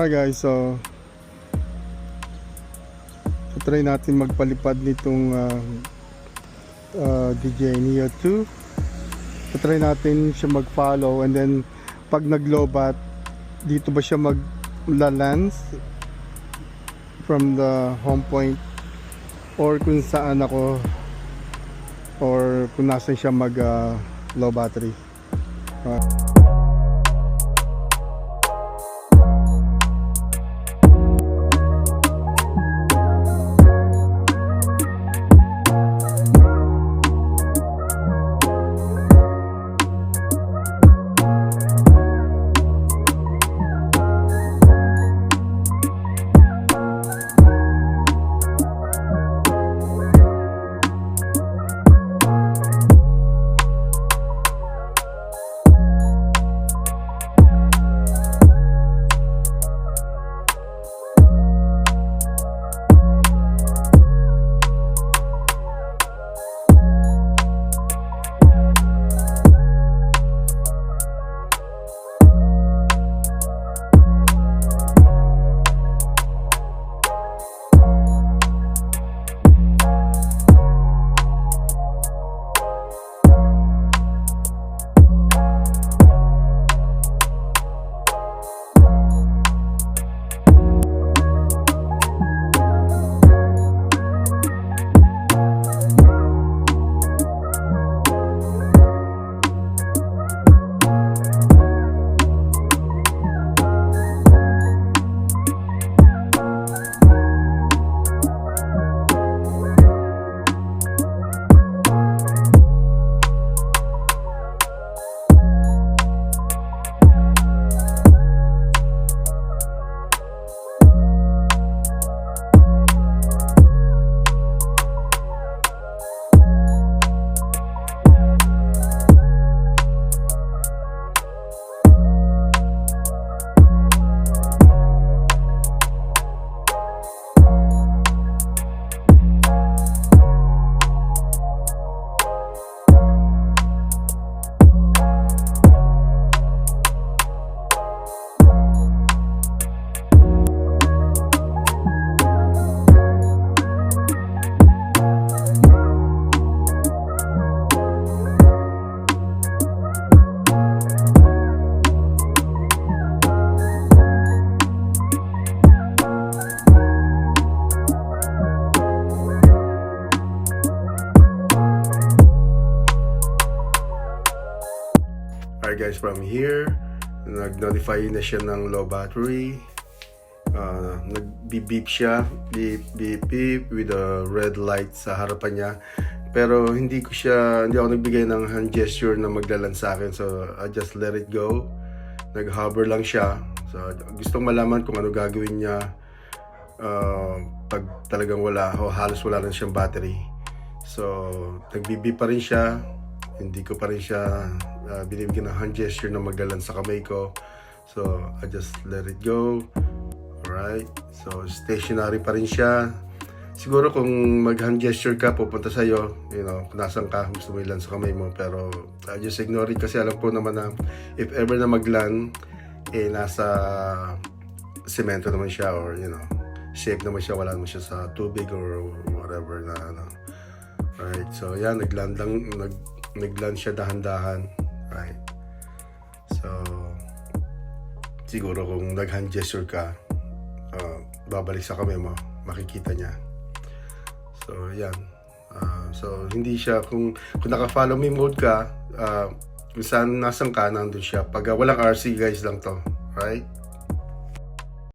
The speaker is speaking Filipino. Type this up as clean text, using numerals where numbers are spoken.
Alright guys, so try natin magpalipad nitong DJI Neo 2. Try natin siya mag-follow, and then pag nag-lowbat, dito ba siya mag-lands from the home point, or kung saan ako, or kung nasan siya mag low battery. Alright guys, from here, nag-notify na siya ng low battery. Nag-beep siya, beep beep beep with a red light sa harapan niya. Pero hindi ako nagbigay ng hand gesture na maglalan sa akin, so I just let it go. Nag-hover lang siya. So gustong malaman kung ano gagawin niya pag talagang wala o halos wala na siyang battery. So nag-beep pa rin siya. Hindi ko pa rin siya binibigyan ng hand gesture na maglalan sa kamay ko. So I just let it go. Alright, so stationary pa rin siya. Siguro kung mag-hand gesture ka, pupunta sa'yo, kung nasan ka, gusto mo ilan sa kamay mo. Pero just ignore it, kasi alam ko naman na if ever na mag-land, nasa semento naman siya, or safe naman siya, wala naman siya sa tubig or whatever na Alright, so yan, nag-land siya dahan-dahan. Right, so siguro kung nag-hand gesture ka, babalik sa kamay mo, makikita niya. So yan, so hindi siya, kung naka-follow me mode ka, kung saan nasan ka, nandun siya. Pag walang RC guys lang to, right?